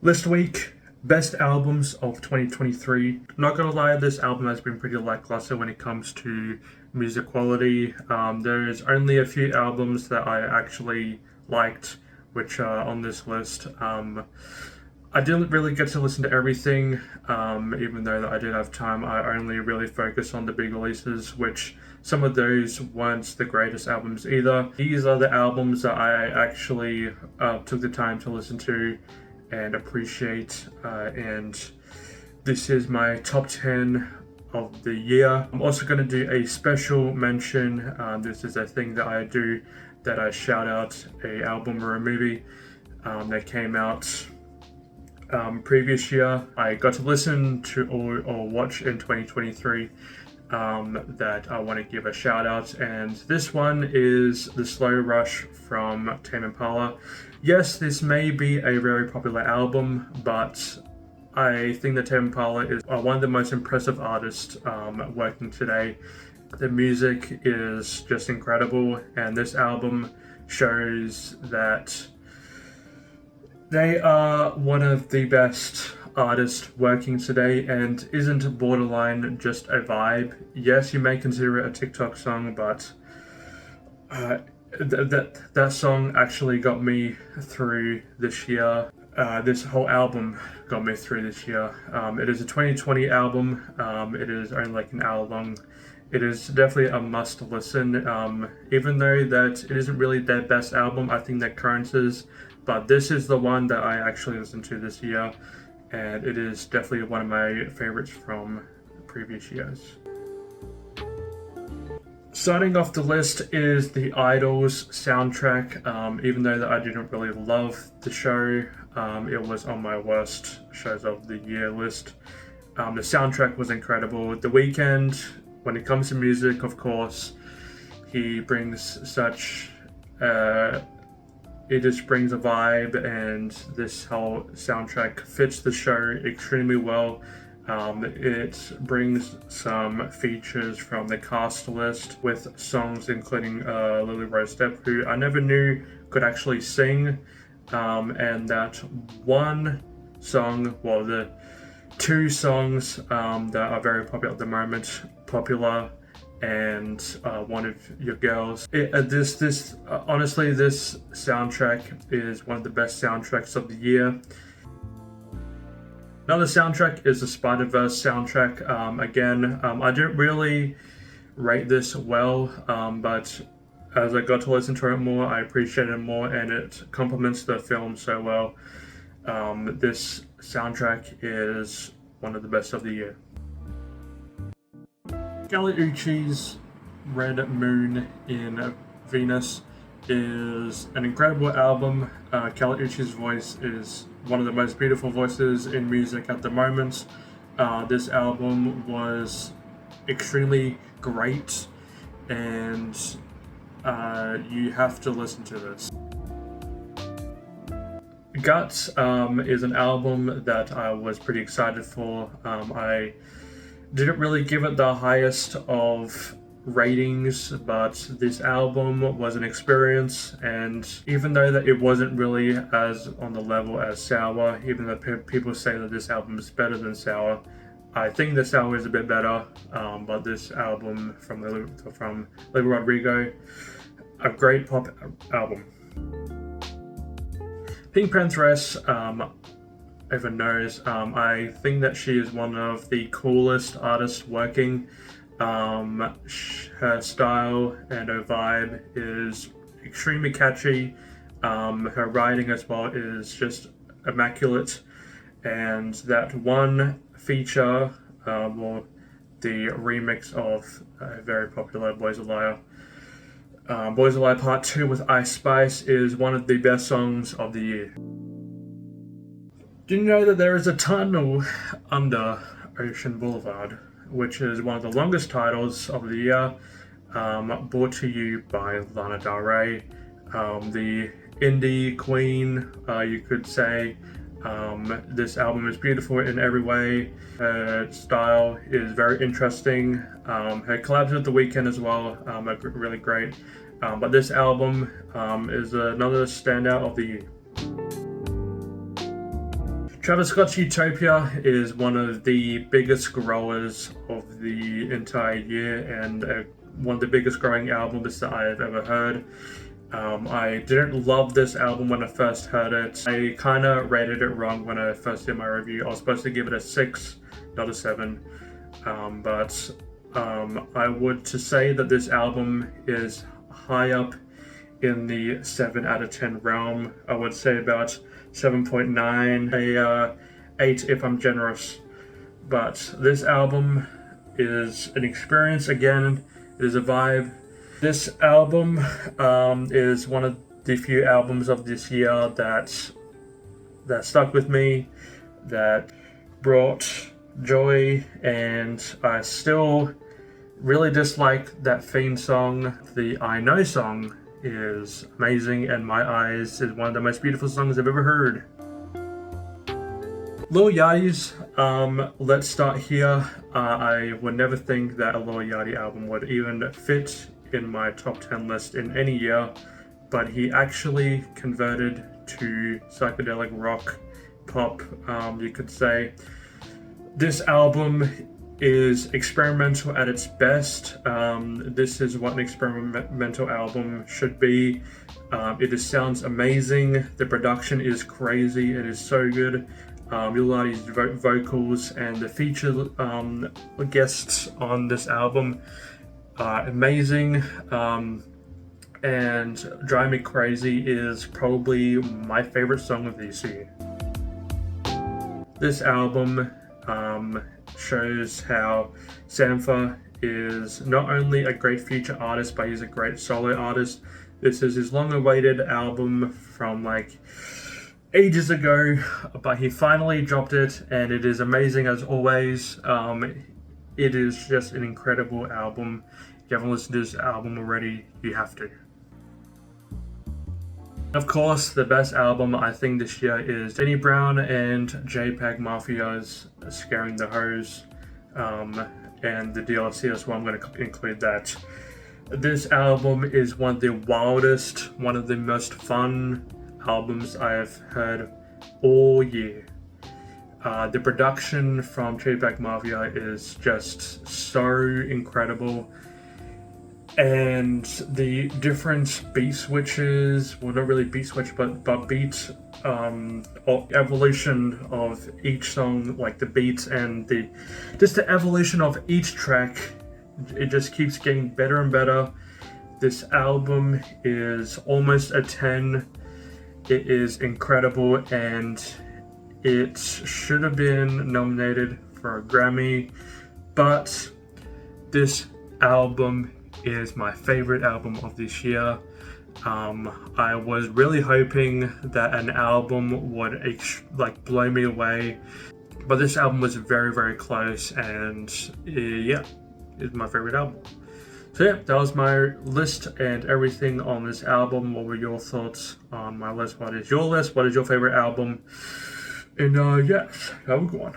List week, best albums of 2023. Not gonna lie, this album has been pretty lackluster when it comes to music quality. There's only a few albums that I actually liked, which are on this list. I didn't really get to listen to everything, even though I did have time. I only really focused on the big releases, which some of those weren't the greatest albums either. These are the albums that I actually took the time to listen to and appreciate, and this is my top 10 of the year. I'm also going to do a special mention. This is a thing that I do, that I shout out a album or a movie that came out previous year. I got to listen to or watch in 2023 that I want to give a shout out, and this one is The Slow Rush from Tame Impala. Yes, this may be a very popular album, but I think that Tame Impala is one of the most impressive artists working today. The music is just incredible, and this album shows that they are one of the best artists working today and isn't borderline just a vibe. Yes, you may consider it a TikTok song, but that song actually got me through this year. This whole album got me through this year. It is a 2020 album. It is only like an hour long. It is definitely a must listen. Even though that it isn't really their best album, I think that Currents is, but this is the one that I actually listened to this year, and it is definitely one of my favorites from previous years. Starting off the list is the Idols soundtrack. Even though that I didn't really love the show, it was on my worst shows of the year list. The soundtrack was incredible. The Weeknd, when it comes to music, of course, he brings such it just brings a vibe, and this whole soundtrack fits the show extremely well. It brings some features from the cast list with songs including Lily Rose Depp, who I never knew could actually sing, and that one song, well, the two songs that are very popular at the moment, Popular and One of Your Girls. Honestly, this soundtrack is one of the best soundtracks of the year. Another soundtrack is the Spider-Verse soundtrack. Again, I didn't really rate this well, but as I got to listen to it more, I appreciated it more, and it complements the film so well. This soundtrack is one of the best of the year. Kali Uchis's Red Moon in Venus is an incredible album. Kali Uchis's voice is one of the most beautiful voices in music at the moment. This album was extremely great, and you have to listen to this. Guts is an album that I was pretty excited for. I didn't really give it the highest of ratings, but this album was an experience, and even though that it wasn't really as on the level as Sour, even though people say that this album is better than Sour, I think that Sour is a bit better, but this album from Olivia Rodrigo, a great pop album. PinkPantheress, everyone knows, I think that she is one of the coolest artists working. Her style and her vibe is extremely catchy. Her writing as well is just immaculate, and that one feature, or the remix of a very popular Boys a Liar, Boys a Liar Part 2 with Ice Spice, is one of the best songs of the year. Do you know that there is a tunnel under Ocean Boulevard, which is one of the longest titles of the year, brought to you by Lana Del Rey, the indie queen, you could say. This album is beautiful in every way. Her style is very interesting. Her collabs with The Weeknd as well are really great. But this album is another standout of the year. Travis Scott's Utopia is one of the biggest growers of the entire year, and one of the biggest growing albums that I have ever heard. I didn't love this album when I first heard it. I kind of rated it wrong when I first did my review. I was supposed to give it a 6, not a 7. But I would to say that this album is high up in the 7 out of 10 realm. I would say about 7.9, a 8 if I'm generous. But this album is an experience again. It is a vibe. This album is one of the few albums of this year that stuck with me, that brought joy, and I still really dislike that theme song. The I Know song is amazing, and My Eyes is one of the most beautiful songs I've ever heard. Lil Yachty's Let's Start Here. I would never think that a Lil Yachty album would even fit in my top 10 list in any year, but he actually converted to psychedelic rock pop, you could say. This album is experimental at its best. This is what an experimental album should be. It just sounds amazing. The production is crazy. It is so good. Lil Yachty's vocals and the featured guests on this album are amazing. And Drive Me Crazy is probably my favorite song of this year. This album shows how Sampha is not only a great feature artist, but he's a great solo artist. This is his long-awaited album from like ages ago, but he finally dropped it, and it is amazing as always. It is just an incredible album. If you haven't listened to this album already, you have to. Of course, the best album I think this year is Danny Brown and JPEG Mafia's Scaring the Hoes, and the DLC as well. I'm going to include that. This album is one of the wildest, one of the most fun albums I have heard all year. The production from JPEG Mafia is just so incredible. And the different beat switches, well, not really beat switch, but beat or evolution of each song, like the beats and the evolution of each track, it just keeps getting better and better. This album is almost a 10. It is incredible, and it should have been nominated for a Grammy, but this album is my favorite album of this year. I was really hoping that an album would blow me away, but this album was very, very close, and yeah, it's my favorite album. So yeah, that was my list and everything on this album. What were your thoughts on my list? What is your list? What is your favorite album? And yes, have a good one.